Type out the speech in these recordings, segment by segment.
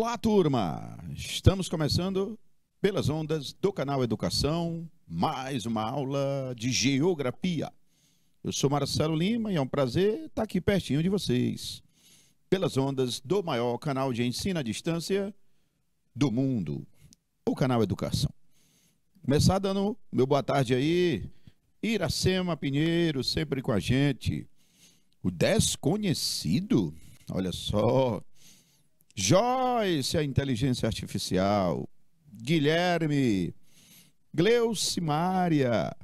Olá, turma! Estamos começando pelas ondas do canal Educação, mais uma aula de Geografia. Eu sou Marcelo Lima e é um prazer estar aqui pertinho de vocês, pelas ondas do maior canal de ensino à distância do mundo, o canal Educação. Começar dando meu boa tarde aí, Iracema Pinheiro, sempre com a gente. O desconhecido, olha só. Joyce, a inteligência artificial. Guilherme, Gleucimária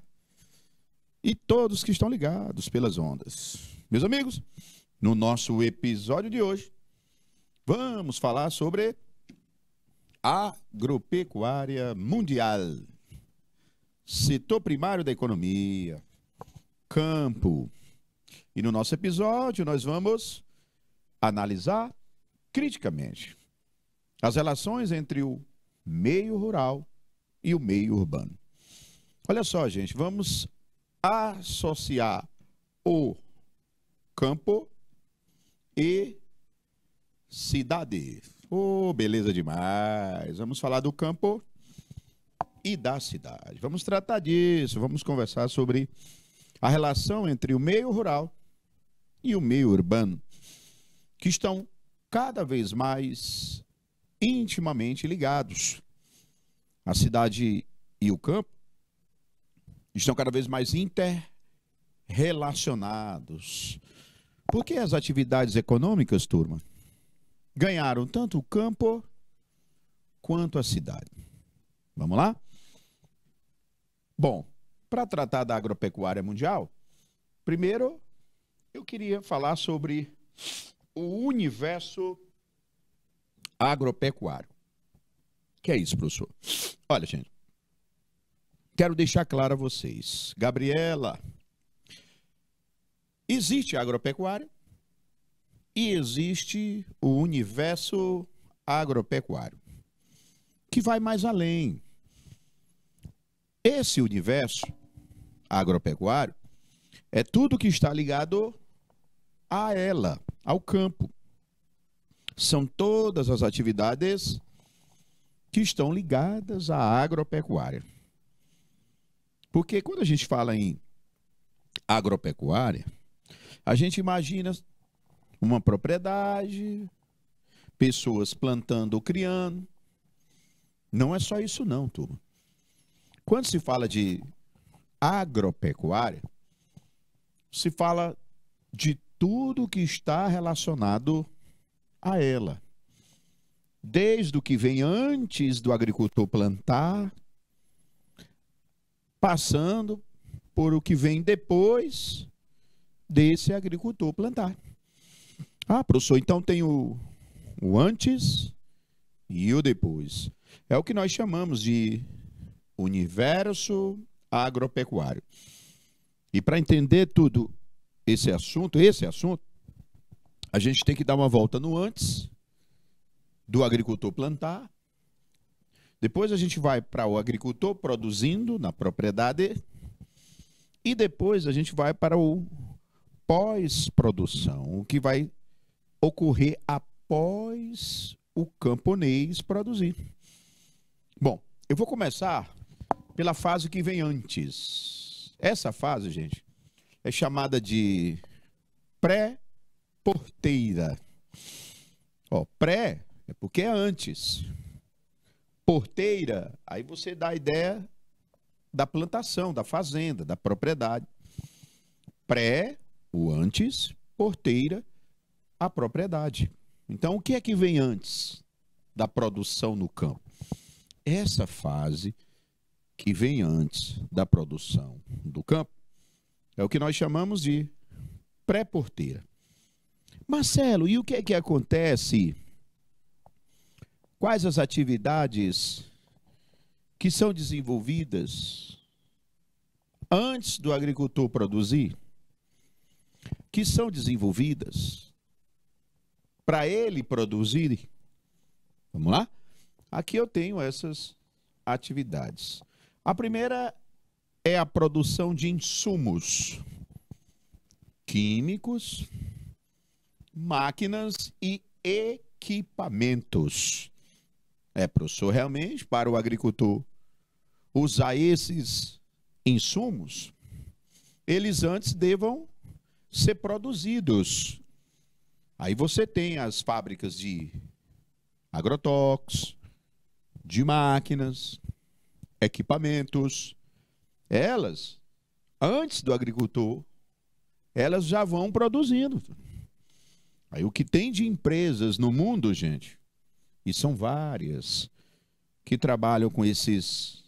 e todos que estão ligados pelas ondas. Meus amigos, no nosso episódio de hoje, vamos falar sobre agropecuária mundial, setor primário da economia, campo. E no nosso episódio nós vamos analisar criticamente as relações entre o meio rural e o meio urbano. Olha só, gente, vamos associar o campo e cidade. Oh, beleza demais! Vamos falar do campo e da cidade. Vamos tratar disso, vamos conversar sobre a relação entre o meio rural e o meio urbano, que estão cada vez mais intimamente ligados. A cidade e o campo estão cada vez mais interrelacionados. Porque as atividades econômicas, turma, ganharam tanto o campo quanto a cidade. Vamos lá? Bom, para tratar da agropecuária mundial, primeiro eu queria falar sobre o universo agropecuário. Que é isso, professor? Olha, gente, quero deixar claro a vocês. Gabriela, existe a agropecuária e existe o universo agropecuário, que vai mais além. Esse universo agropecuário é tudo que está ligado a ela, ao campo. São todas as atividades que estão ligadas à agropecuária. Porque quando a gente fala em agropecuária, a gente imagina uma propriedade, pessoas plantando ou criando. Não é só isso não, turma. Quando se fala de agropecuária, se fala de tudo que está relacionado a ela. Desde o que vem antes do agricultor plantar, passando por o que vem depois desse agricultor plantar. Ah, professor, então tem o antes e o depois. É o que nós chamamos de universo agropecuário. E para entender tudo esse assunto, a gente tem que dar uma volta no antes do agricultor plantar. Depois a gente vai para o agricultor produzindo na propriedade. E depois a gente vai para o pós-produção, o que vai ocorrer após o camponês produzir. Bom, eu vou começar pela fase que vem antes. Essa fase, gente, é chamada de pré-porteira. Ó, pré é porque é antes. Porteira, aí você dá a ideia da plantação, da fazenda, da propriedade. Pré, o antes, porteira, a propriedade. Então, o que é que vem antes da produção no campo? Essa fase que vem antes da produção do campo é o que nós chamamos de pré-porteira. Marcelo, e o que é que acontece? Quais as atividades que são desenvolvidas antes do agricultor produzir? Que são desenvolvidas para ele produzir? Vamos lá? Aqui eu tenho essas atividades. A primeira é a produção de insumos químicos, máquinas e equipamentos. professor, realmente, para o agricultor usar esses insumos, eles antes devam ser produzidos. Aí você tem as fábricas de agrotóxicos, de máquinas, equipamentos. Elas, antes do agricultor, elas já vão produzindo. Aí o que tem de empresas no mundo, gente, e são várias, que trabalham com esses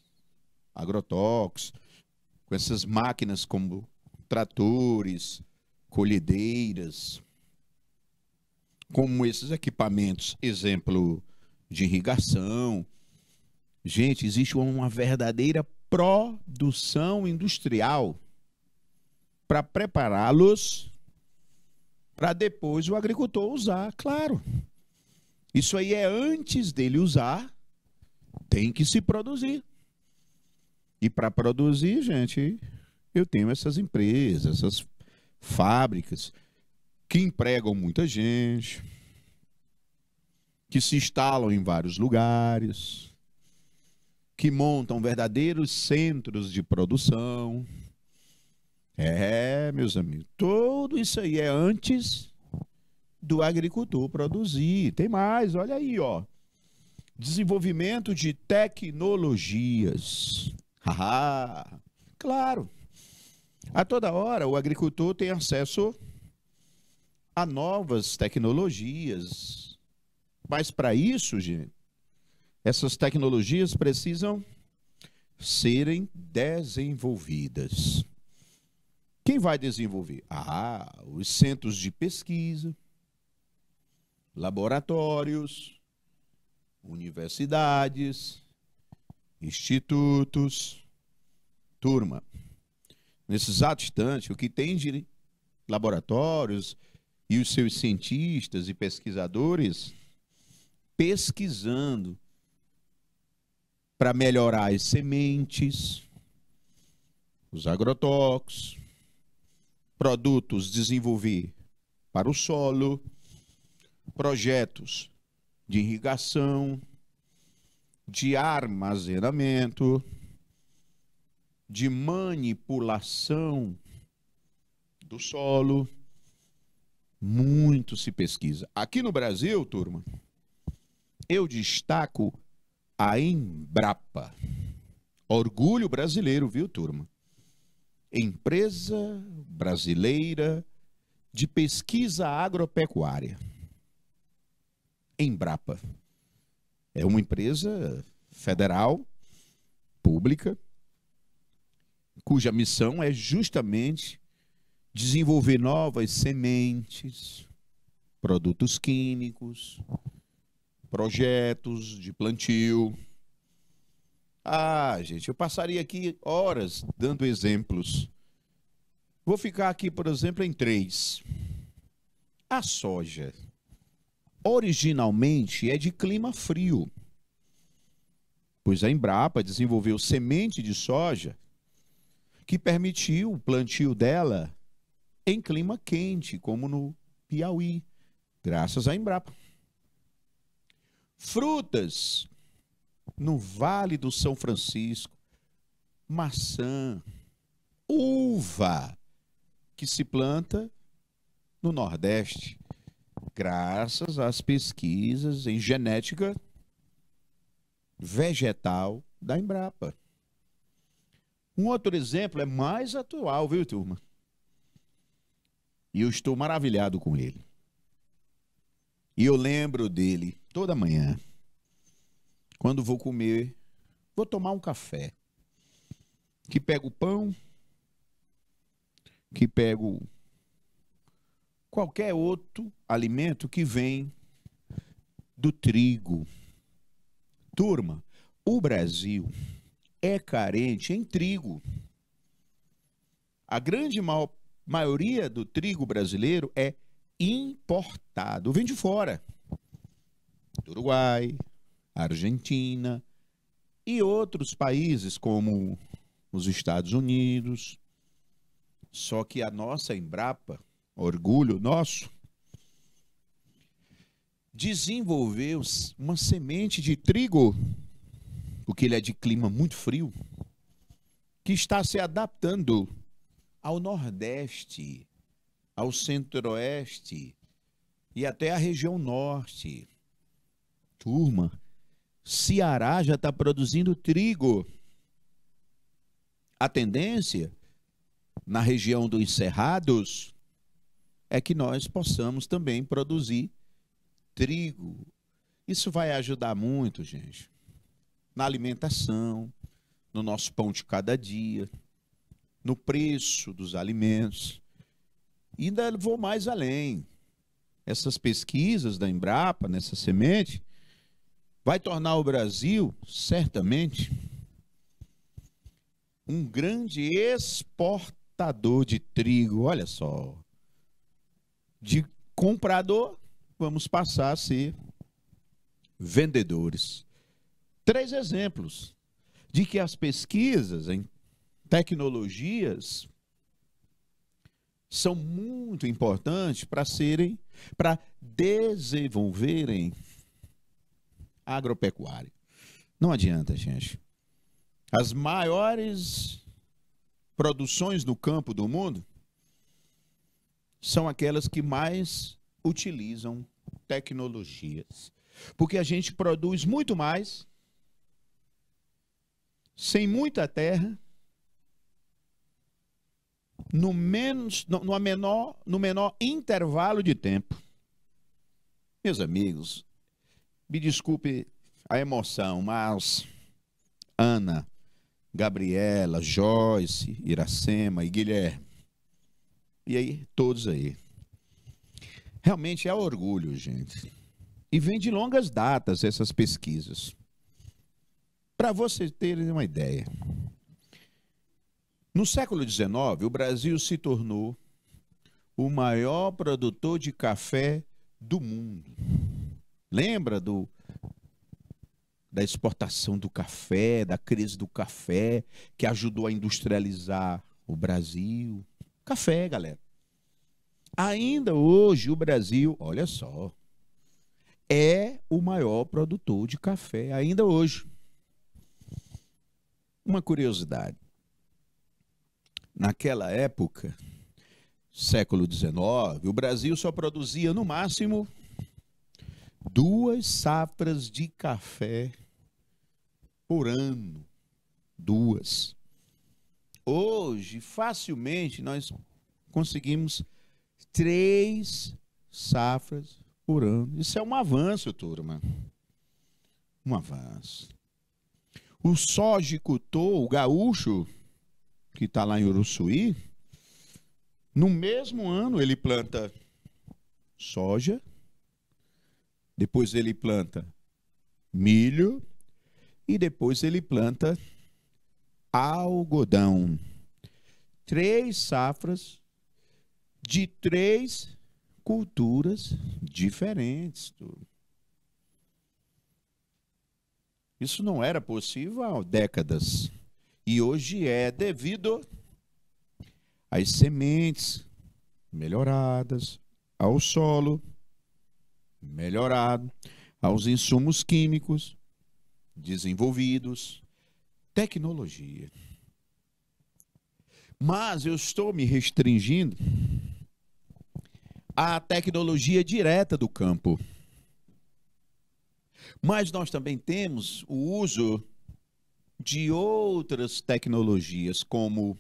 agrotóxicos, com essas máquinas como tratores, colhedeiras, como esses equipamentos, exemplo de irrigação. Gente, existe uma verdadeira produção industrial para prepará-los para depois o agricultor usar, claro. Isso aí é antes dele usar, tem que se produzir. E para produzir, gente, eu tenho essas empresas, essas fábricas que empregam muita gente, que se instalam em vários lugares, que montam verdadeiros centros de produção. Meus amigos, tudo isso aí é antes do agricultor produzir. Tem mais, olha aí, ó. Desenvolvimento de tecnologias. Claro. A toda hora o agricultor tem acesso a novas tecnologias. Mas para isso, gente, essas tecnologias precisam serem desenvolvidas. Quem vai desenvolver? Os centros de pesquisa, laboratórios, universidades, institutos. Turma, nesse exato instante, o que tem de laboratórios e os seus cientistas e pesquisadores pesquisando para melhorar as sementes, os agrotóxicos, produtos desenvolver para o solo, projetos de irrigação, de armazenamento, de manipulação do solo. Muito se pesquisa. Aqui no Brasil, turma, eu destaco a Embrapa. Orgulho brasileiro, viu, turma? Empresa Brasileira de Pesquisa Agropecuária. Embrapa. É uma empresa federal, pública, cuja missão é justamente desenvolver novas sementes, produtos químicos, projetos de plantio. Gente, eu passaria aqui horas dando exemplos. Vou ficar aqui, por exemplo, em 3. A soja, originalmente, é de clima frio, pois a Embrapa desenvolveu semente de soja que permitiu o plantio dela em clima quente, como no Piauí, graças à Embrapa. Frutas, no Vale do São Francisco, maçã, uva, que se planta no Nordeste, graças às pesquisas em genética vegetal da Embrapa. Um outro exemplo é mais atual, viu, turma? E eu estou maravilhado com ele. E eu lembro dele toda manhã, quando vou comer, vou tomar um café, que pego o pão, que pego qualquer outro alimento que vem do trigo. Turma, o Brasil é carente em trigo. A grande maioria do trigo brasileiro é importado, vem de fora. Do Uruguai, Argentina e outros países como os Estados Unidos. Só que a nossa Embrapa, orgulho nosso, desenvolveu uma semente de trigo, porque ele é de clima muito frio, que está se adaptando ao Nordeste, ao Centro-Oeste e até a região Norte. Turma, Ceará já está produzindo trigo. A tendência, na região dos Cerrados, é que nós possamos também produzir trigo. Isso vai ajudar muito, gente, na alimentação, no nosso pão de cada dia, no preço dos alimentos. E ainda vou mais além. Essas pesquisas da Embrapa, nessa semente, vai tornar o Brasil, certamente, um grande exportador de trigo. Olha só. De comprador, vamos passar a ser vendedores. 3 exemplos de que as pesquisas em tecnologias são muito importantes para desenvolverem a agropecuária. Não adianta, gente. As maiores produções no campo do mundo são aquelas que mais utilizam tecnologias. Porque a gente produz muito mais, sem muita terra, no menor intervalo de tempo. Meus amigos, me desculpe a emoção, mas Ana, Gabriela, Joyce, Iracema e Guilherme, e aí, todos aí. Realmente é orgulho, gente. E vem de longas datas essas pesquisas. Para vocês terem uma ideia, no século XIX, o Brasil se tornou o maior produtor de café do mundo. Lembra da exportação do café, da crise do café, que ajudou a industrializar o Brasil? Café, galera. Ainda hoje o Brasil, olha só, é o maior produtor de café, ainda hoje. Uma curiosidade. Naquela época, século XIX, o Brasil só produzia no máximo 2 safras de café por ano. 2. Hoje, facilmente, nós conseguimos 3 safras por ano. Isso é um avanço, turma. Um avanço. O sojicultor, o gaúcho, que está lá em Uruçuí, no mesmo ano ele planta soja, depois ele planta milho e depois ele planta algodão. 3 safras de 3 culturas diferentes. Isso não era possível há décadas. E hoje é devido às sementes melhoradas, ao solo melhorado, aos insumos químicos desenvolvidos, tecnologia. Mas eu estou me restringindo à tecnologia direta do campo. Mas nós também temos o uso de outras tecnologias, como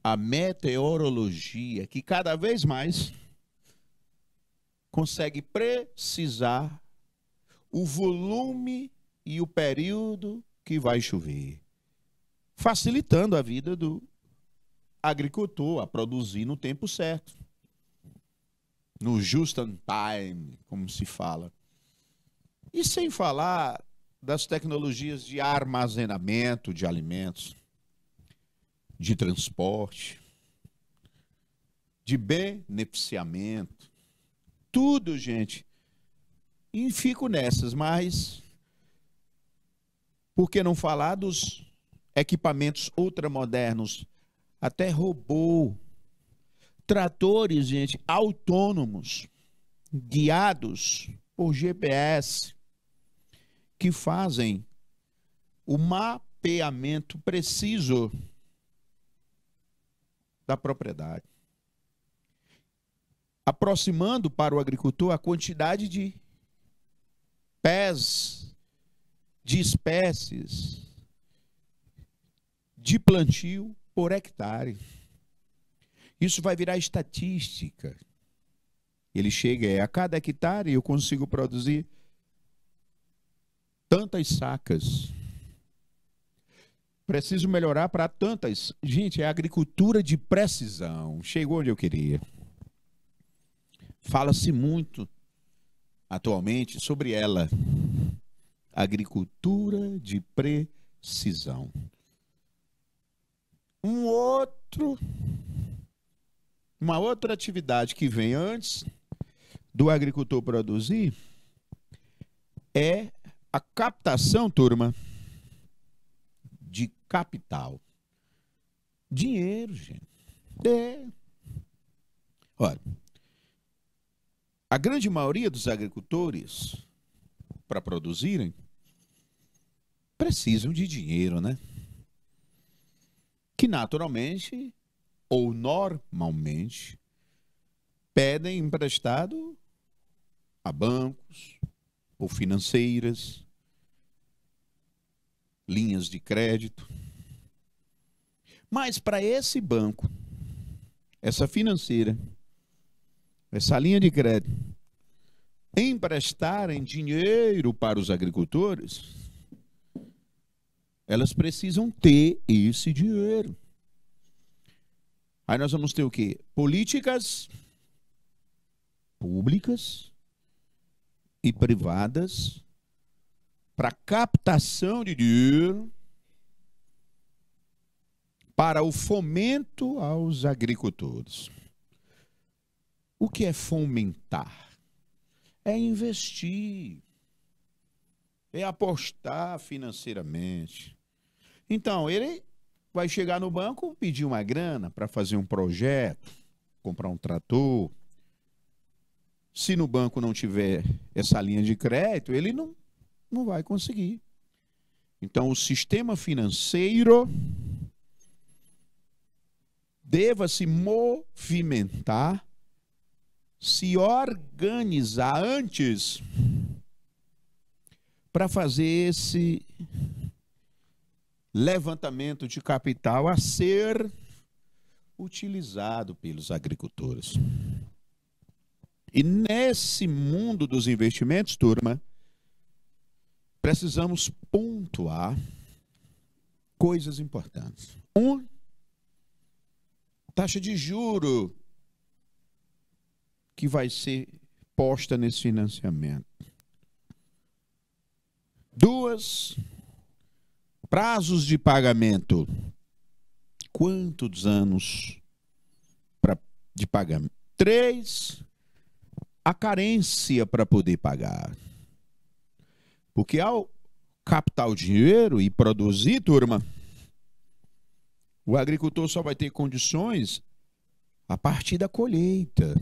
a meteorologia, que cada vez mais consegue precisar o volume e o período que vai chover, facilitando a vida do agricultor a produzir no tempo certo, no just in time, como se fala. E sem falar das tecnologias de armazenamento de alimentos, de transporte, de beneficiamento, tudo, gente. E fico nessas, mas por que não falar dos equipamentos ultramodernos, até robô, tratores, gente, autônomos, guiados por GPS, que fazem o mapeamento preciso da propriedade, aproximando para o agricultor a quantidade de pés, de espécies, de plantio por hectare. Isso vai virar estatística. Ele chega, a cada hectare eu consigo produzir tantas sacas. Preciso melhorar para tantas. Gente, é agricultura de precisão. Chegou onde eu queria. Fala-se muito atualmente sobre ela. Agricultura de precisão. Uma outra atividade que vem antes do agricultor produzir é a captação, turma, de capital. Dinheiro, gente. Olha, a grande maioria dos agricultores, para produzirem, precisam de dinheiro, né? Que naturalmente, ou normalmente, pedem emprestado a bancos ou financeiras, linhas de crédito. Mas para esse banco, essa financeira, essa linha de crédito, emprestarem dinheiro para os agricultores, elas precisam ter esse dinheiro. Aí nós vamos ter o quê? Políticas públicas e privadas para captação de dinheiro para o fomento aos agricultores. O que é fomentar? É investir, é apostar financeiramente. Então, ele vai chegar no banco, pedir uma grana para fazer um projeto, comprar um trator. Se no banco não tiver essa linha de crédito, ele não vai conseguir. Então, o sistema financeiro deva se movimentar, se organizar antes para fazer esse levantamento de capital a ser utilizado pelos agricultores. E nesse mundo dos investimentos, turma, precisamos pontuar coisas importantes. Taxa de juro que vai ser posta nesse financiamento. 2, prazos de pagamento. Quantos anos de pagamento? 3, a carência para poder pagar. Porque ao captar o dinheiro e produzir, turma, o agricultor só vai ter condições a partir da colheita.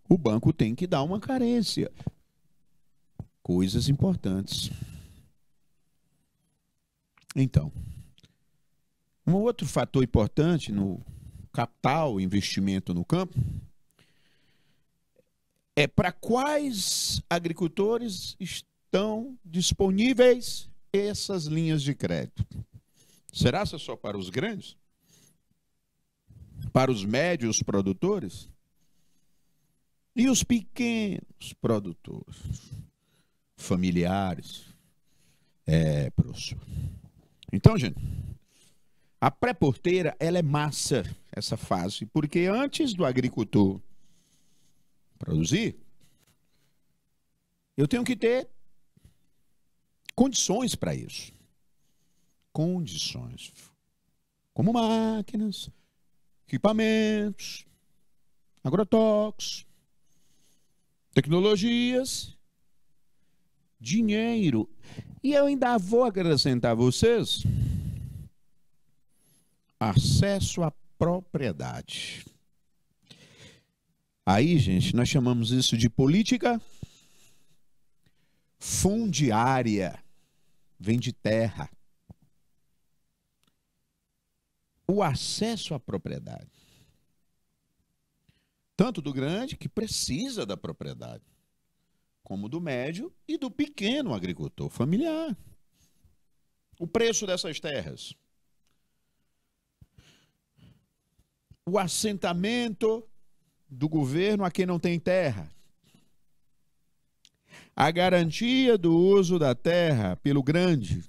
O banco tem que dar uma carência. Coisas importantes. Então, um outro fator importante no capital, investimento no campo, é para quais agricultores estão disponíveis essas linhas de crédito. Será só para os grandes? Para os médios produtores? E os pequenos produtores? Familiares? Professor. Então, gente, a pré-porteira, ela é massa, essa fase, porque antes do agricultor produzir, eu tenho que ter condições para isso. Condições. Como máquinas, equipamentos, agrotóxicos, tecnologias, dinheiro. E eu ainda vou acrescentar a vocês acesso à propriedade. Aí, gente, nós chamamos isso de política Fundiária vem de terra. O acesso à propriedade. Tanto do grande, que precisa da propriedade, como do médio e do pequeno agricultor familiar. O preço dessas terras. O assentamento do governo a quem não tem terra. A garantia do uso da terra pelo grande.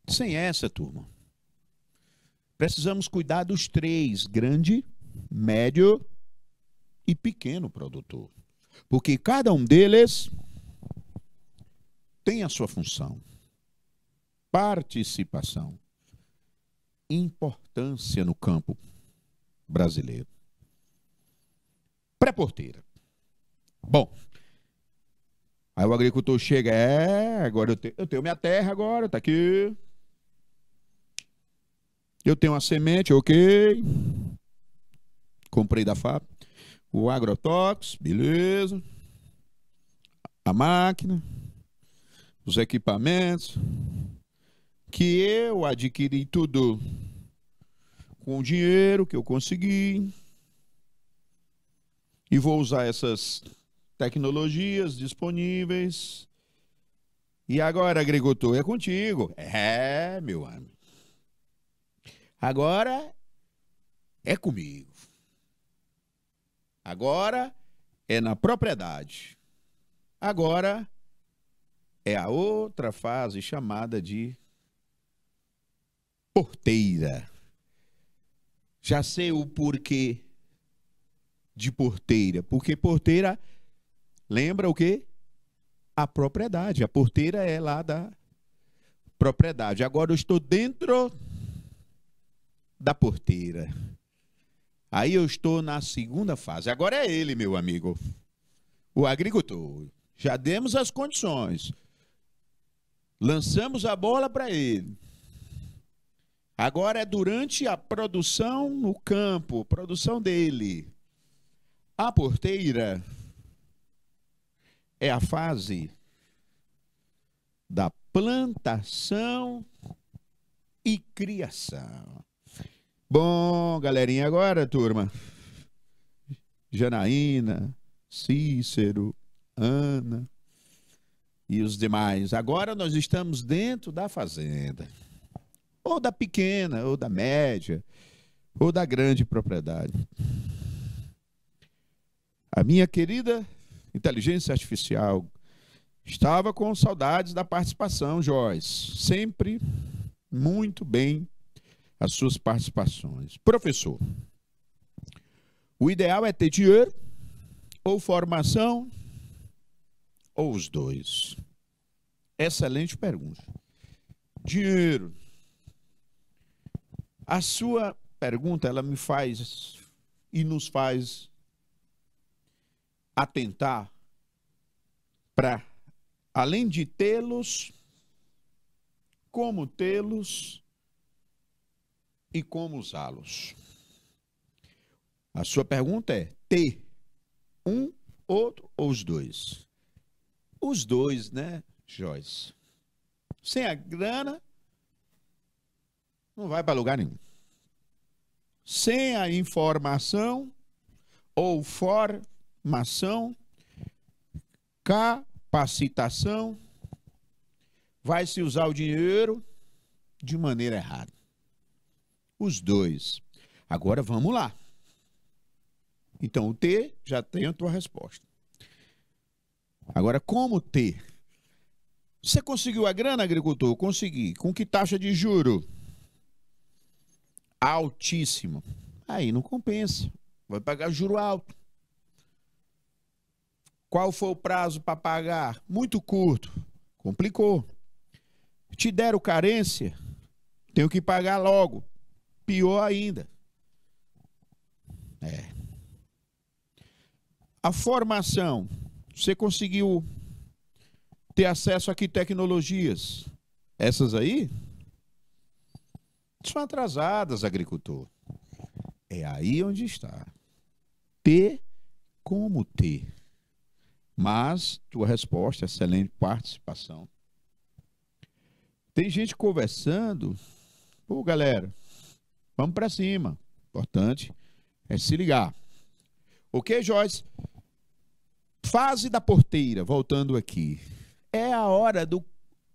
Sem essa, turma, precisamos cuidar dos três: grande, médio e pequeno produtor. Porque cada um deles tem a sua função, participação, importância no campo brasileiro. Pré-porteira. Bom, aí o agricultor chega, agora eu tenho minha terra agora, tá aqui. Eu tenho uma semente, ok. Comprei da fábrica. O agrotóxico, beleza. A máquina. Os equipamentos. Que eu adquiri tudo com o dinheiro que eu consegui. E vou usar essas tecnologias disponíveis. E agora, agricultor, é contigo. Meu amigo. Agora é comigo. Agora é na propriedade. Agora é a outra fase chamada de porteira. Já sei o porquê de porteira. Porque porteira lembra o quê? A propriedade. A porteira é lá da propriedade. Agora eu estou dentro da porteira. Aí eu estou na segunda fase. Agora é ele, meu amigo, o agricultor. Já demos as condições. Lançamos a bola para ele. Agora é durante a produção no campo, produção dele. A porteira é a fase da plantação e criação. Bom, galerinha, agora, turma, Janaína, Cícero, Ana e os demais. Agora nós estamos dentro da fazenda, ou da pequena, ou da média, ou da grande propriedade. A minha querida inteligência artificial estava com saudades da participação, Joyce. Sempre muito bem as suas participações. Professor, o ideal é ter dinheiro, ou formação, ou os dois? Excelente pergunta. Dinheiro. A sua pergunta, ela me faz e nos faz atentar para, além de tê-los, como tê-los e como usá-los. A sua pergunta é ter um, outro ou os dois? Os dois, né, Joyce? Sem a grana, não vai para lugar nenhum. Sem a informação ou formação, capacitação, vai se usar o dinheiro de maneira errada. Os dois. Agora vamos lá. Então, o T já tem a tua resposta. Agora, como ter? Você conseguiu a grana, agricultor? Consegui. Com que taxa de juro? Altíssimo. Aí não compensa. Vai pagar juro alto. Qual foi o prazo para pagar? Muito curto. Complicou. Te deram carência? Tenho que pagar logo. Pior ainda. A formação. Você conseguiu ter acesso a que tecnologias? Essas aí são atrasadas, agricultor. É aí onde está. Ter como ter. Mas tua resposta, excelente participação. Tem gente conversando. Pô, galera, vamos para cima. Importante é se ligar. Ok, Joyce? Fase da porteira, voltando aqui. É a hora do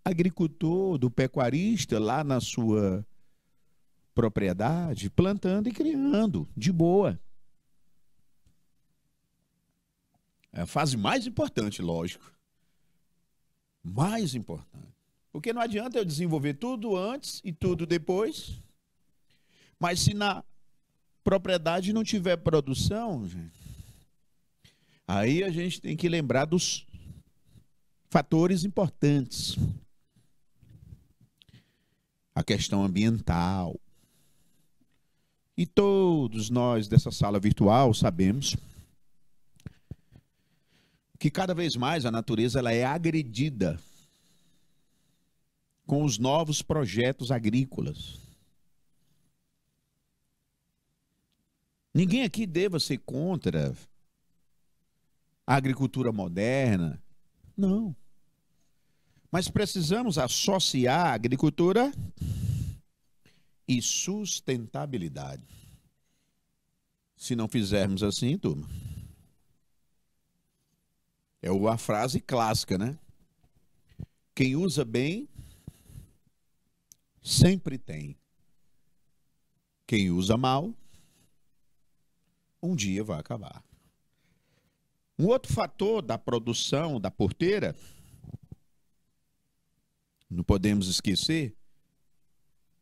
agricultor, do pecuarista lá na sua propriedade, plantando e criando, de boa. É a fase mais importante, lógico. Mais importante. Porque não adianta eu desenvolver tudo antes e tudo depois. Mas se na propriedade não tiver produção, aí a gente tem que lembrar dos fatores importantes. A questão ambiental. E todos nós dessa sala virtual sabemos que cada vez mais a natureza ela é agredida com os novos projetos agrícolas. Ninguém aqui deva ser contra a agricultura moderna. Não. Mas precisamos associar a agricultura e sustentabilidade. Se não fizermos assim, turma, é a frase clássica, né? Quem usa bem, sempre tem. Quem usa mal, um dia vai acabar. Um outro fator da produção da porteira, não podemos esquecer,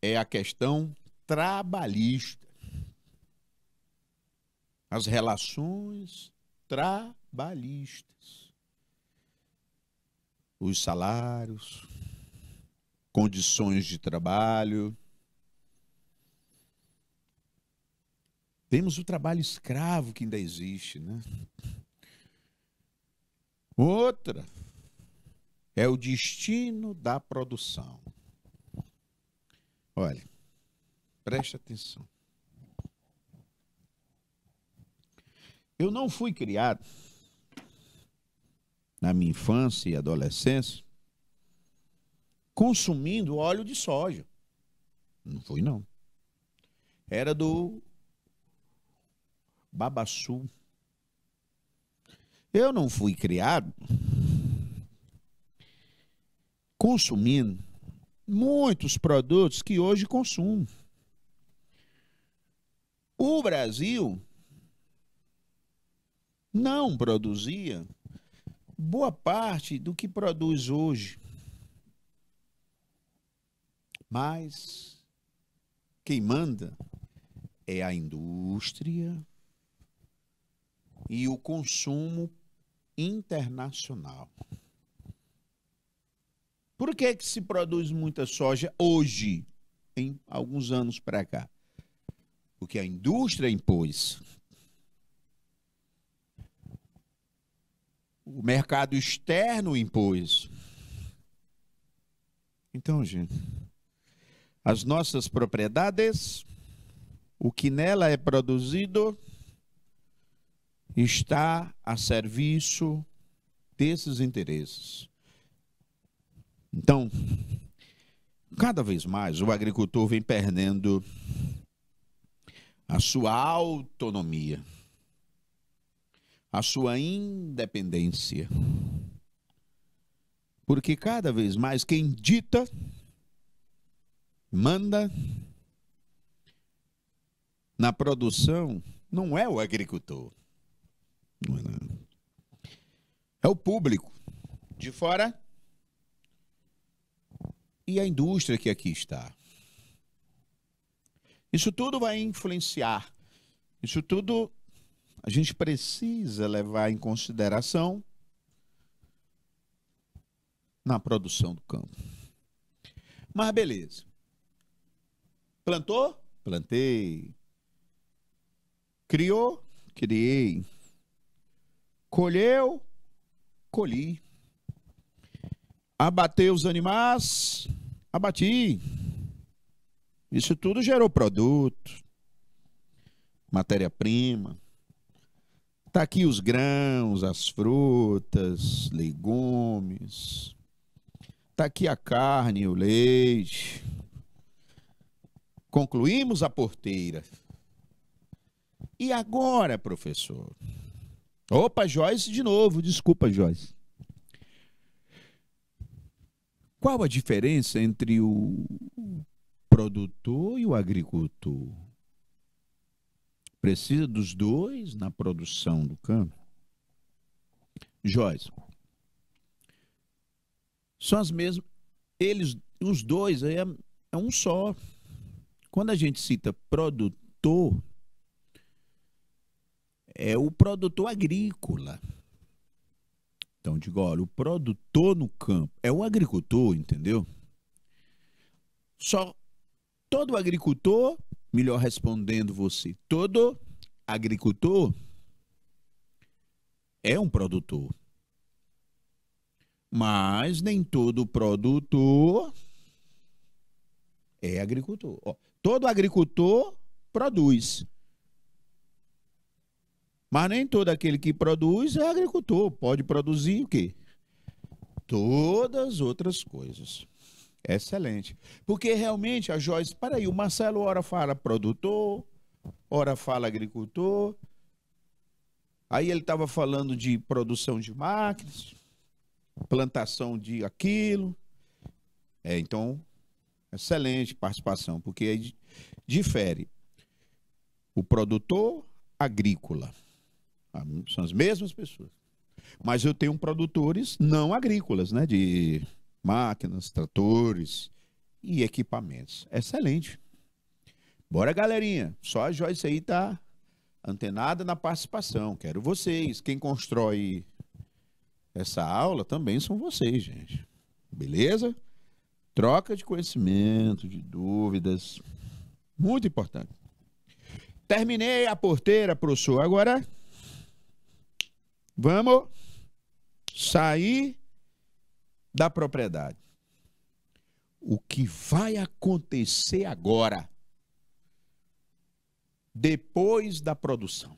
é a questão trabalhista. As relações trabalhistas. Os salários, condições de trabalho. Temos o trabalho escravo que ainda existe, né? Outra é o destino da produção. Olha, preste atenção. Eu não fui criado na minha infância e adolescência consumindo óleo de soja. Não fui, não. Era do babaçu. Eu não fui criado consumindo muitos produtos que hoje consumo. O Brasil não produzia boa parte do que produz hoje. Mas quem manda é a indústria e o consumo internacional. Por que que se produz muita soja hoje, em alguns anos para cá? Porque a indústria impôs. O mercado externo impôs. Então, gente, as nossas propriedades, o que nela é produzido, está a serviço desses interesses. Então, cada vez mais o agricultor vem perdendo a sua autonomia, a sua independência. Porque cada vez mais quem dita, manda na produção não é o agricultor. Não é, não. É o público de fora e a indústria que aqui está. Isso tudo vai influenciar. Isso tudo a gente precisa levar em consideração na produção do campo. Mas beleza. Plantou? Plantei. Criou? Criei. Colheu? Colhi. Abateu os animais? Abati. Isso tudo gerou produto, matéria-prima. Tá aqui os grãos, as frutas, legumes. Tá aqui a carne, o leite. Concluímos a porteira. E agora, professor? Opa, Joyce de novo. Desculpa, Joyce. Qual a diferença entre o produtor e o agricultor? Precisa dos dois na produção do campo? Joyce, são as mesmas. Eles, os dois, é um só. Quando a gente cita produtor, é o produtor agrícola. Então, digo, olha, o produtor no campo é o agricultor, entendeu? Só todo agricultor, melhor respondendo você, todo agricultor é um produtor. Mas nem todo produtor é agricultor. Ó, todo agricultor produz. Mas nem todo aquele que produz é agricultor. Pode produzir o quê? Todas as outras coisas. Excelente. Porque realmente a Joyce, para aí, o Marcelo ora fala produtor, ora fala agricultor. Aí ele estava falando de produção de máquinas, plantação de aquilo. Então, excelente participação, porque aí difere o produtor agrícola. São as mesmas pessoas. Mas eu tenho produtores não agrícolas, né? De máquinas, tratores e equipamentos. Excelente. Bora, galerinha. Só a Joyce aí tá antenada na participação. Quero vocês. Quem constrói essa aula também são vocês, gente. Beleza? Troca de conhecimento, de dúvidas. Muito importante. Terminei a porteira, professor. Agora vamos sair da propriedade. O que vai acontecer agora, depois da produção?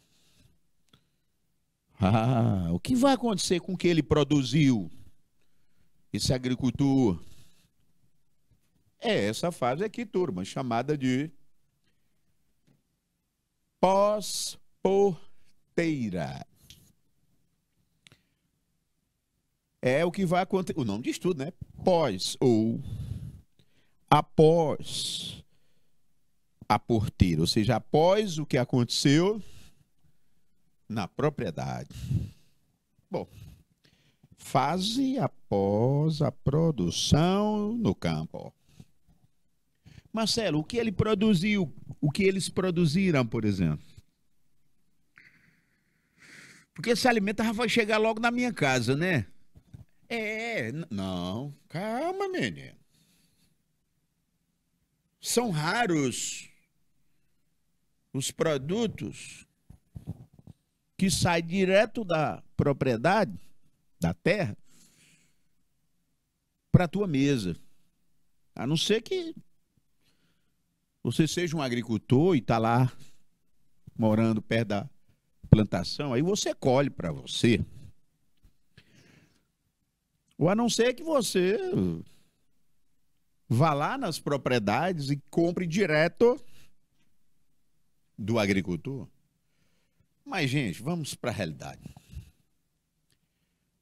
O que vai acontecer com o que ele produziu, esse agricultor? É essa fase aqui, turma, chamada de pós-porteira. É o que vai acontecer. O nome diz tudo, né? Pós ou após a porteira, ou seja, após o que aconteceu na propriedade. Bom, fase após a produção no campo. Marcelo, o que ele produziu? O que eles produziram, por exemplo? Porque esse alimento vai chegar logo na minha casa, né? Não, calma, menino. São raros os produtos que saem direto da propriedade, da terra, para a tua mesa. A não ser que você seja um agricultor e está lá morando perto da plantação, aí você colhe para você. Ou a não ser que você vá lá nas propriedades e compre direto do agricultor. Mas, gente, vamos para a realidade.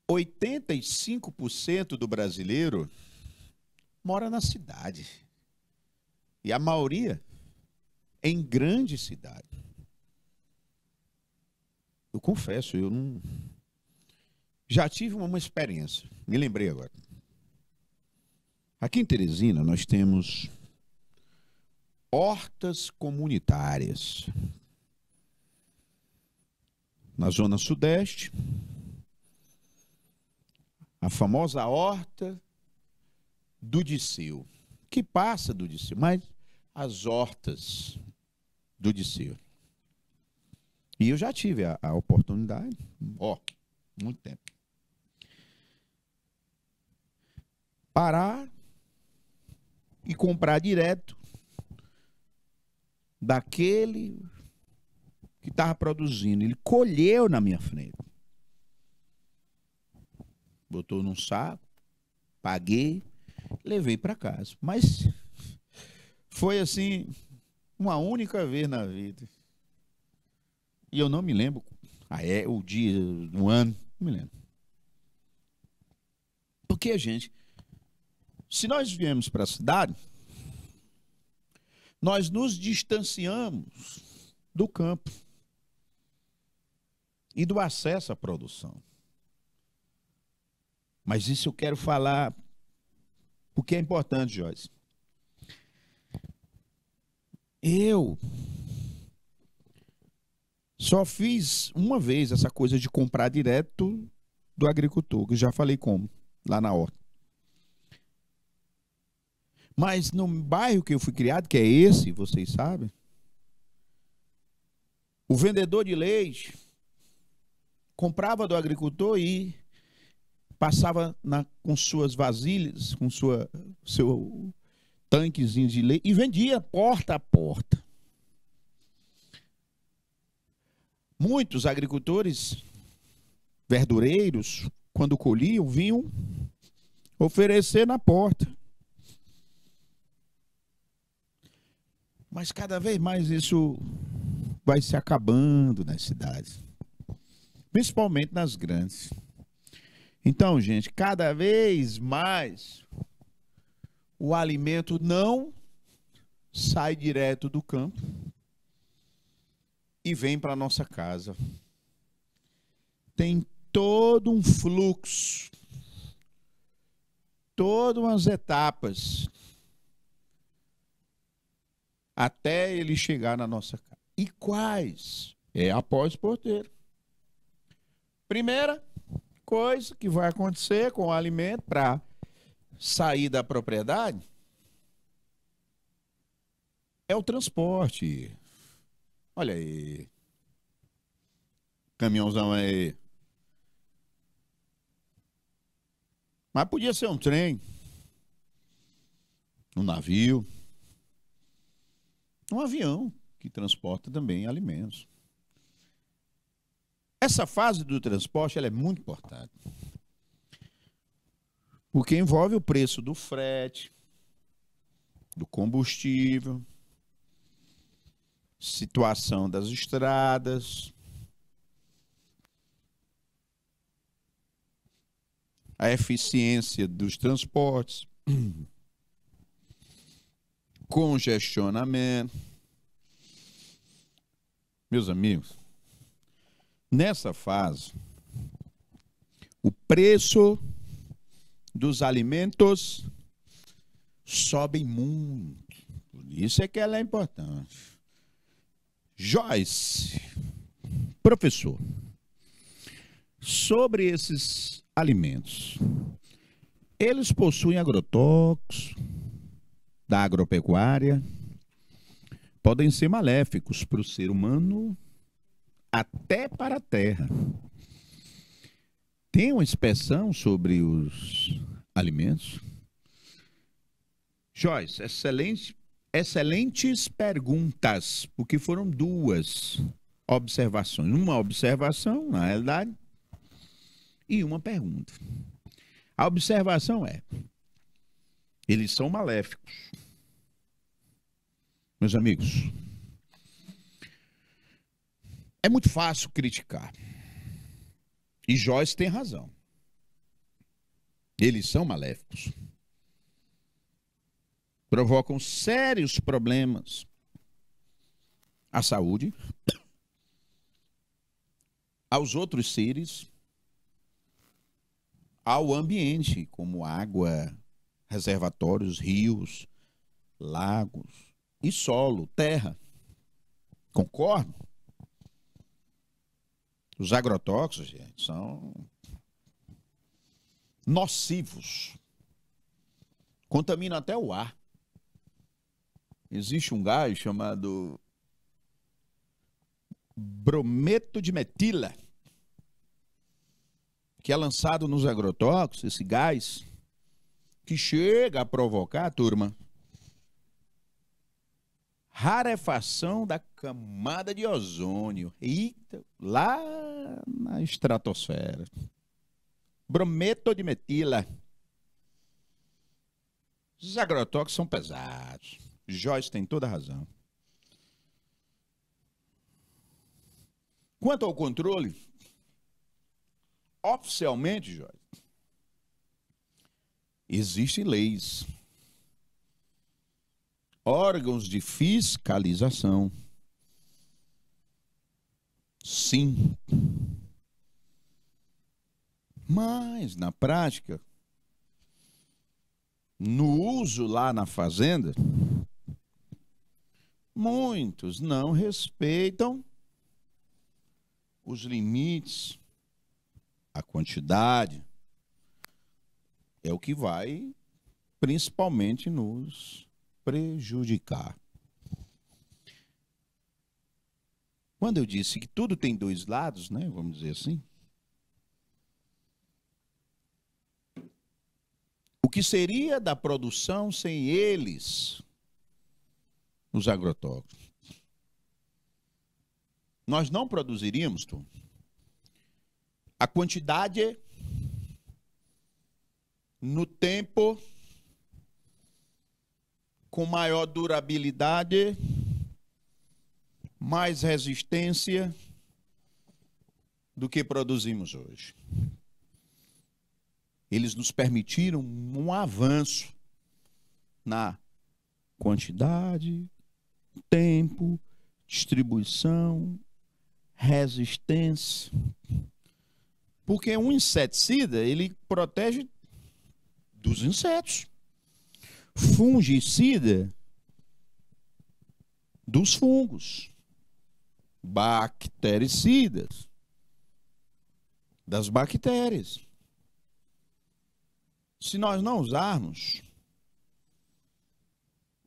85% do brasileiro mora na cidade. E a maioria em grande cidade. Eu confesso, eu não... Já tive uma experiência, me lembrei agora. Aqui em Teresina nós temos hortas comunitárias. Na zona sudeste, a famosa horta do Disseu, que passa do Disseu, mas as hortas do Disseu. E eu já tive a oportunidade, muito tempo, parar e comprar direto daquele que estava produzindo. Ele colheu na minha frente. Botou num saco, paguei, levei para casa. Mas foi assim, uma única vez na vida. E eu não me lembro o dia, o ano, não me lembro. Porque, gente, se nós viemos para a cidade, nós nos distanciamos do campo e do acesso à produção. Mas isso eu quero falar porque é importante, Joyce. Eu só fiz uma vez essa coisa de comprar direto do agricultor, que eu já falei como, lá na horta. Mas no bairro que eu fui criado, que é esse, vocês sabem, o vendedor de leite comprava do agricultor e passava com suas vasilhas, com seu tanquezinho de leite e vendia porta a porta. Muitos agricultores, verdureiros, quando colhiam, vinham oferecer na porta. Mas cada vez mais isso vai se acabando nas cidades, principalmente nas grandes. Então, gente, cada vez mais o alimento não sai direto do campo e vem para a nossa casa. Tem todo um fluxo, todas umas etapas até ele chegar na nossa casa. E quais? É após o porteiro. Primeira coisa que vai acontecer com o alimento para sair da propriedade é o transporte. Olha aí. Caminhãozão aí. Mas podia ser um trem, um navio, um avião que transporta também alimentos. Essa fase do transporte ela é muito importante, porque envolve o preço do frete, do combustível, situação das estradas, a eficiência dos transportes, congestionamento. Meus amigos, nessa fase, o preço dos alimentos sobe muito. Por isso é que ela é importante. Joyce, professor, sobre esses alimentos, eles possuem agrotóxicos da agropecuária, podem ser maléficos para o ser humano, até para a terra. Tem uma inspeção sobre os alimentos? Joyce, excelentes perguntas, porque foram duas observações. Uma observação, na realidade, e uma pergunta. A observação é: eles são maléficos. Meus amigos, é muito fácil criticar. E Joyce tem razão. Eles são maléficos. Provocam sérios problemas à saúde, aos outros seres, ao ambiente, como água, reservatórios, rios, lagos e solo, terra. Concordo? Os agrotóxicos, gente, são nocivos. Contaminam até o ar. Existe um gás chamado brometo de metila, que é lançado nos agrotóxicos, esse gás, que chega a provocar, turma, rarefação da camada de ozônio. Eita, lá na estratosfera. Brometo de metila. Os agrotóxicos são pesados. Joyce tem toda a razão. Quanto ao controle, oficialmente, Joyce, existem leis, órgãos de fiscalização. Sim. Mas, na prática, no uso lá na fazenda, muitos não respeitam os limites, a quantidade. É o que vai, principalmente, nos prejudicar. Quando eu disse que tudo tem dois lados, né, vamos dizer assim, o que seria da produção sem eles, os agrotóxicos? Nós não produziríamos, Tom, a quantidade no tempo com maior durabilidade, mais resistência do que produzimos hoje. Eles nos permitiram um avanço na quantidade, tempo, distribuição, resistência. Porque um inseticida, ele protege dos insetos. Fungicida, dos fungos. Bactericidas, das bactérias. Se nós não usarmos,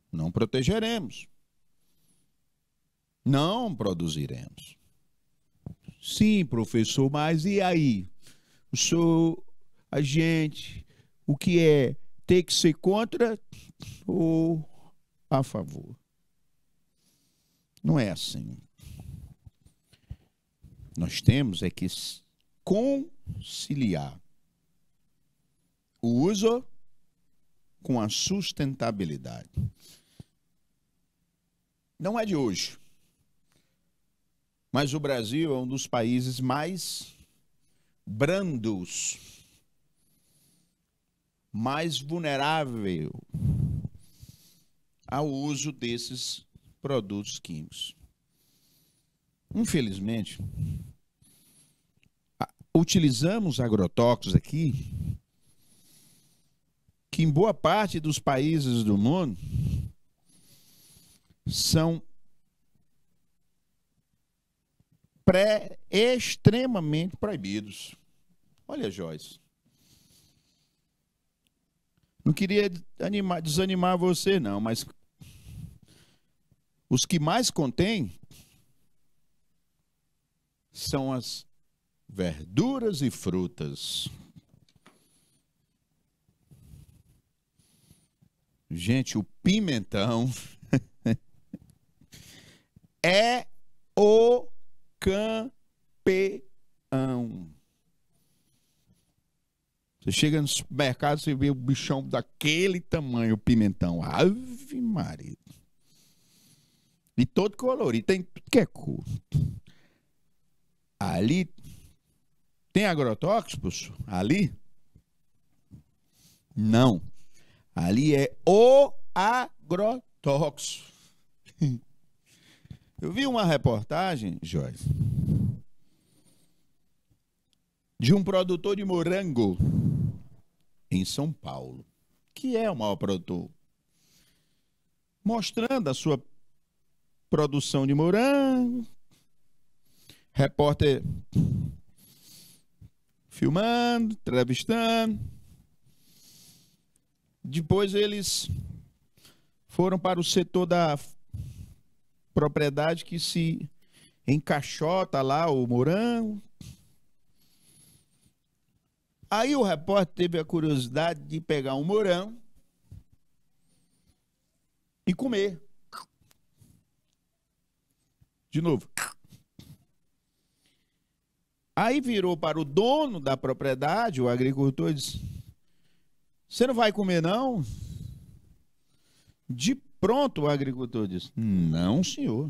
não protegeremos. Não produziremos. Sim, professor, mas e aí? O senhor, a gente, o que é ter que ser contra ou a favor? Não é assim. Nós temos é que conciliar o uso com a sustentabilidade. Não é de hoje, mas o Brasil é um dos países mais brandos, mais vulnerável ao uso desses produtos químicos. Infelizmente, utilizamos agrotóxicos aqui, que em boa parte dos países do mundo são extremamente proibidos. Olha, Joyce, não queria desanimar você, não, mas os que mais contêm são as verduras e frutas. Gente, o pimentão é o campeão. Você chega no supermercado, você vê o bichão daquele tamanho, o pimentão. Ave Maria. E todo colorido, tem tudo que é cor. Ali tem agrotóxicos? Ali? Não. Ali é o agrotóxico. Eu vi uma reportagem, Joyce, de um produtor de morango em São Paulo, que é o maior produtor, mostrando a sua produção de morango, repórter filmando, entrevistando. Depois eles foram para o setor da propriedade que se encaixota lá o morango. Aí o repórter teve a curiosidade de pegar um morango e comer. De novo. Aí virou para o dono da propriedade, o agricultor, e disse: você não vai comer, não? De pronto, o agricultor disse: não, senhor.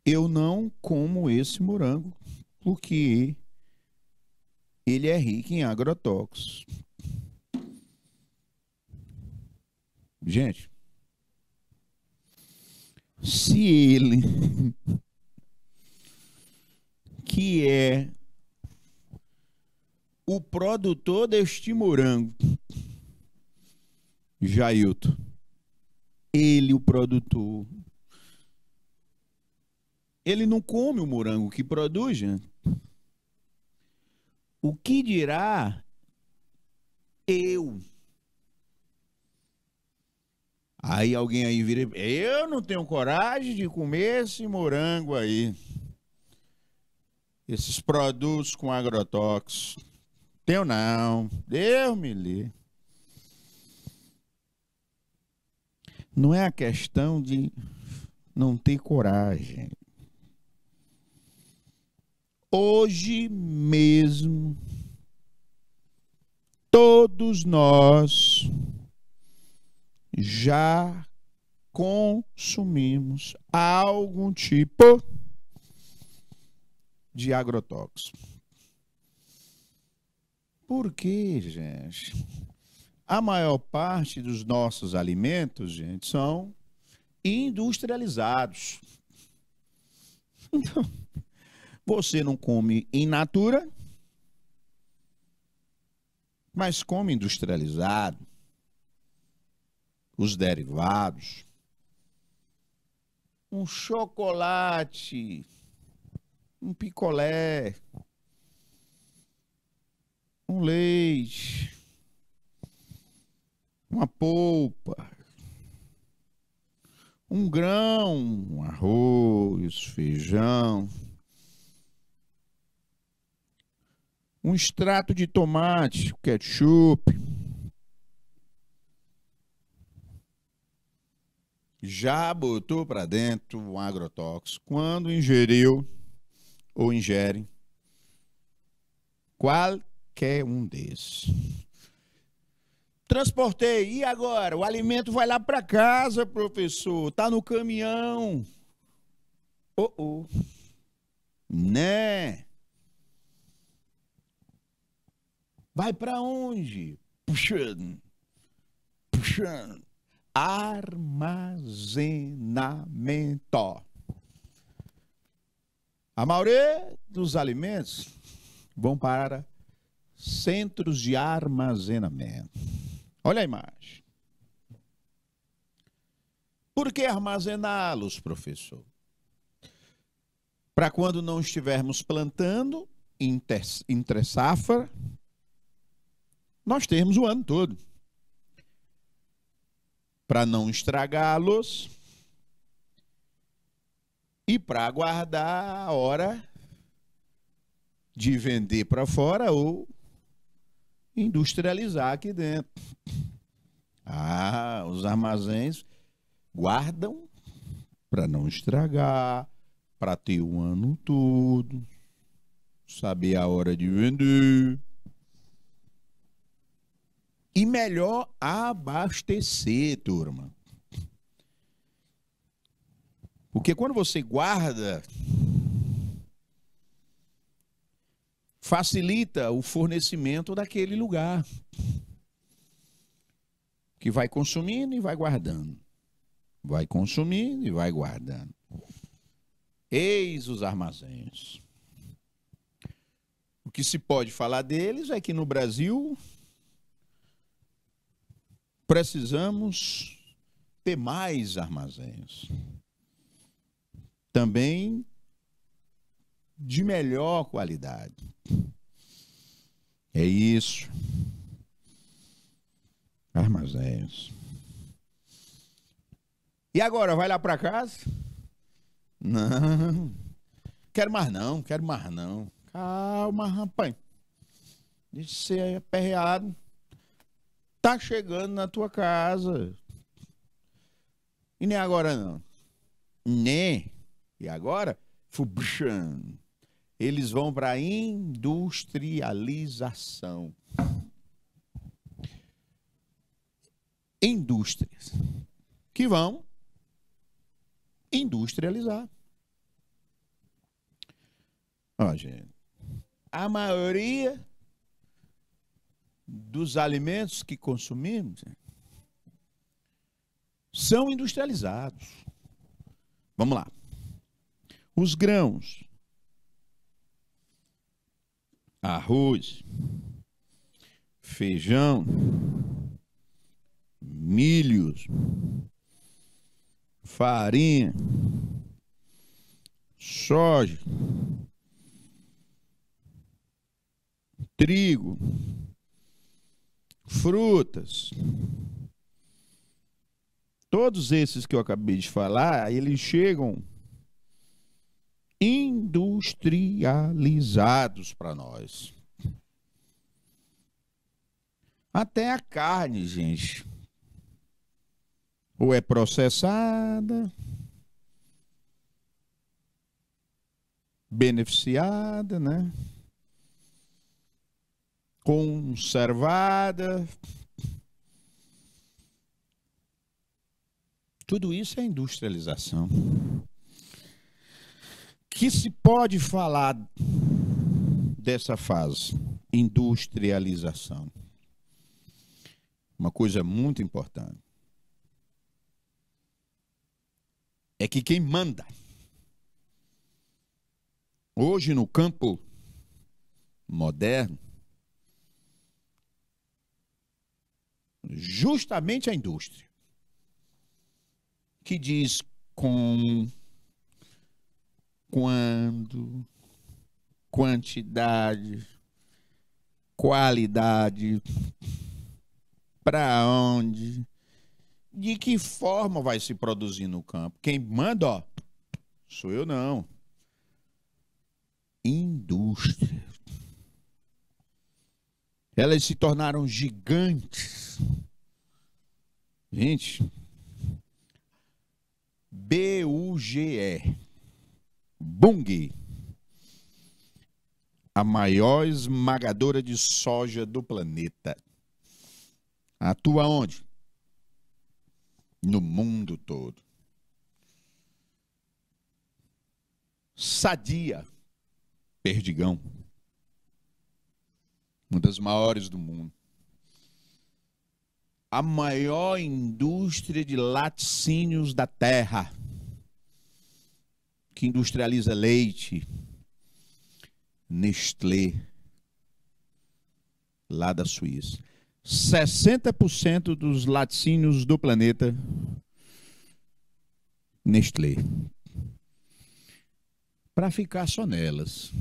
Eu não como esse morango, porque ele é rico em agrotóxicos. Gente, se ele, que é o produtor deste morango, Jailton, ele, o produtor, ele não come o morango que produz, né? O que dirá eu? Aí alguém aí vira: eu não tenho coragem de comer esse morango aí. Esses produtos com agrotóxicos. Tenho não. Deus me livre. Não é a questão de não ter coragem. Hoje mesmo, todos nós já consumimos algum tipo de agrotóxico. Por quê, gente? A maior parte dos nossos alimentos, gente, são industrializados. Então, você não come in natura, mas come industrializado. Os derivados. Um chocolate, um picolé, um leite, uma polpa, um grão, um arroz, feijão, um extrato de tomate, ketchup. Já botou para dentro um agrotóxico quando ingeriu ou ingere qualquer um desses. Transportei, e agora? O alimento vai lá para casa, professor, tá no caminhão. Né? Vai para onde? Puxando. Armazenamento. A maioria dos alimentos vão para centros de armazenamento. Olha a imagem. Por que armazená-los, professor? Para quando não estivermos plantando, entre safra, nós termos o ano todo. Para não estragá-los e para aguardar a hora de vender para fora ou industrializar aqui dentro. Os armazéns guardam para não estragar, para ter o ano todo, saber a hora de vender. E melhor abastecer, turma. Porque quando você guarda, facilita o fornecimento daquele lugar. Que vai consumindo e vai guardando. Vai consumindo e vai guardando. Eis os armazéns. O que se pode falar deles é que no Brasil precisamos ter mais armazéns. Também de melhor qualidade. É isso. Armazéns. E agora, vai lá para casa? Não. Quero mais não, quero mais não. Calma, rapaz. Deixa de ser aperreado. Tá chegando na tua casa. E nem agora não. Né? E agora, eles vão para a industrialização. Indústrias que vão industrializar. Ó, gente, a maioria dos alimentos que consumimos são industrializados. Vamos lá. Os grãos, arroz, feijão, milhos, farinha, soja, trigo, frutas, todos esses que eu acabei de falar, eles chegam industrializados para nós. Até a carne, gente, ou é processada, beneficiada, né? Conservada. Tudo isso é industrialização. Que se pode falar dessa fase? Industrialização. Uma coisa muito importante é que quem manda hoje no campo moderno, justamente a indústria, que diz como, quando, quantidade, qualidade, para onde, de que forma vai se produzir no campo. Quem manda, ó, sou eu não. Indústria. Elas se tornaram gigantes. Gente, BUGE, Bunge, a maior esmagadora de soja do planeta. Atua onde? No mundo todo. Sadia, Perdigão, uma das maiores do mundo. A maior indústria de laticínios da terra, que industrializa leite, Nestlé, lá da Suíça. 60% dos laticínios do planeta, Nestlé. Para ficar só nelas.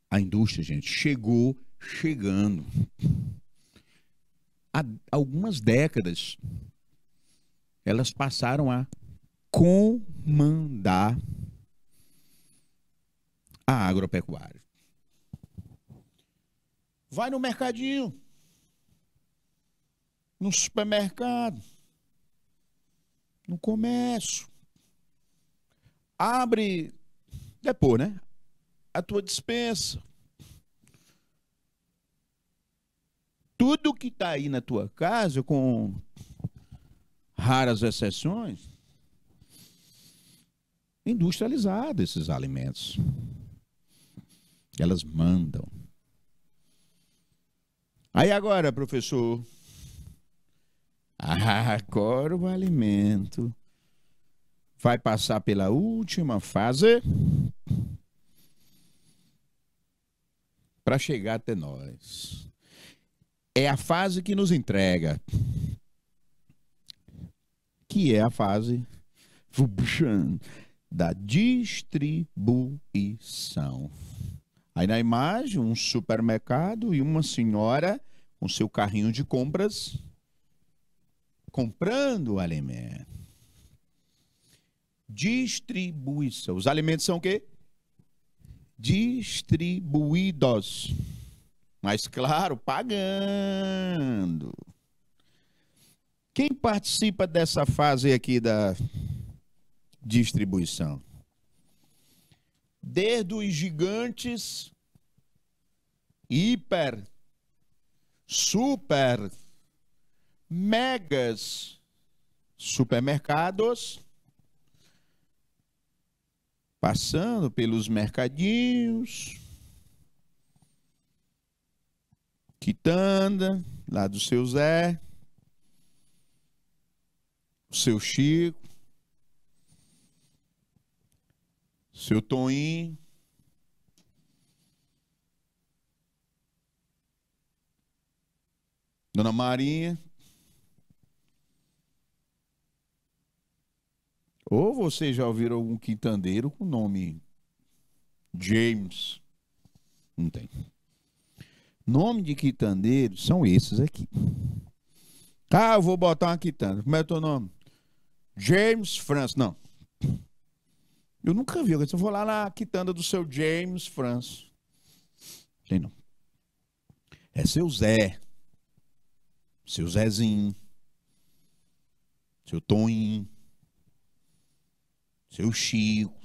A indústria, gente, chegando. Há algumas décadas, elas passaram a comandar a agropecuária. Vai no mercadinho, no supermercado, no comércio. Abre, depois, né? A tua despensa. Tudo que está aí na tua casa, com raras exceções, industrializado esses alimentos. Elas mandam. Aí agora, professor, agora o alimento vai passar pela última fase para chegar até nós. É a fase que nos entrega, que é a fase da distribuição. Aí na imagem, um supermercado e uma senhora com seu carrinho de compras comprando o alimento. Distribuição. Os alimentos são o quê? Distribuídos. Mas, claro, pagando. Quem participa dessa fase aqui distribuição. Desde os gigantes, hiper, super, megas supermercados, passando pelos mercadinhos, quitanda, lá do seu Zé, o seu Chico, seu Toninho, Dona Marinha. Ou você já ouviram algum quitandeiro com o nome James? Não tem. Nome de quitandeiro são esses aqui. Ah, eu vou botar uma quitanda. Como é o teu nome? James France. Não. Eu nunca vi. Eu vou lá na quitanda do seu James France. Tem não. É seu Zé. Seu Zezinho. Seu Toninho. Seu Chico.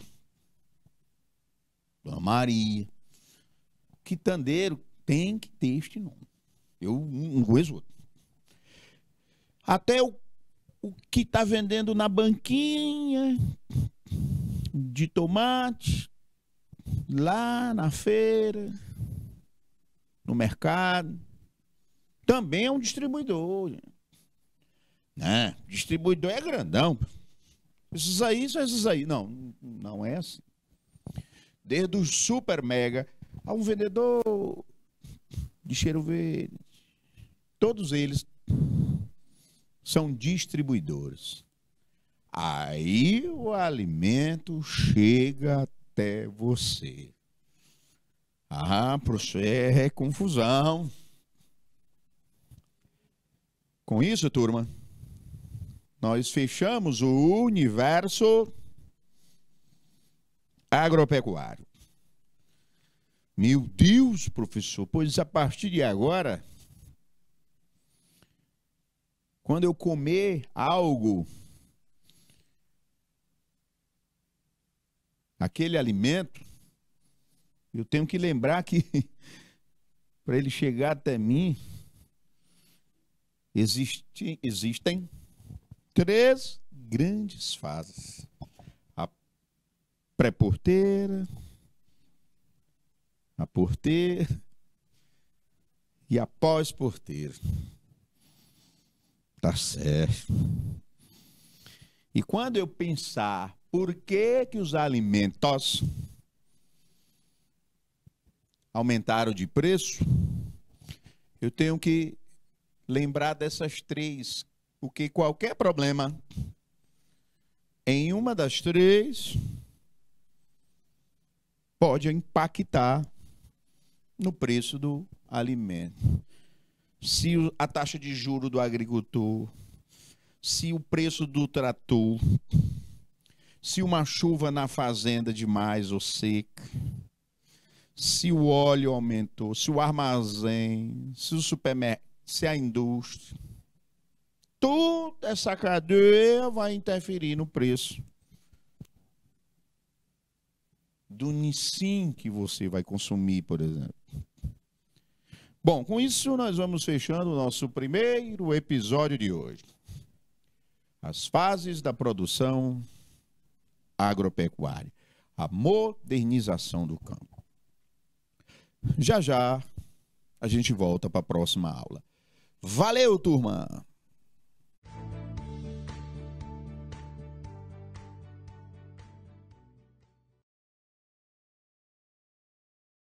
Dona Maria. Quitandeiro tem que ter este nome. Eu não conheço outro. Até o que está vendendo na banquinha de tomate, lá na feira, no mercado, também é um distribuidor. Né? Distribuidor é grandão. Esses aí são esses aí. Não, não é assim. Desde o super mega a um vendedor de cheiro verde. Todos eles são distribuidores. Aí o alimento chega até você. Ah, professor, é confusão. Com isso, turma, nós fechamos o universo agropecuário. Meu Deus, professor, pois a partir de agora, quando eu comer algo, aquele alimento, eu tenho que lembrar que para ele chegar até mim, existem 3 grandes fases. A pré-porteira, a porteira e a pós-porteira. Tá certo. E quando eu pensar por que os alimentos aumentaram de preço, eu tenho que lembrar dessas 3, porque qualquer problema em uma das 3 pode impactar no preço do alimento. Se a taxa de juros do agricultor, se o preço do trator, se uma chuva na fazenda demais ou seca, se o óleo aumentou, se o armazém, se o supermercado, se a indústria, toda essa cadeia vai interferir no preço do Nissin que você vai consumir, por exemplo. Bom, com isso nós vamos fechando o nosso primeiro episódio de hoje. As fases da produção agropecuária. A modernização do campo. Já já a gente volta para a próxima aula. Valeu, turma!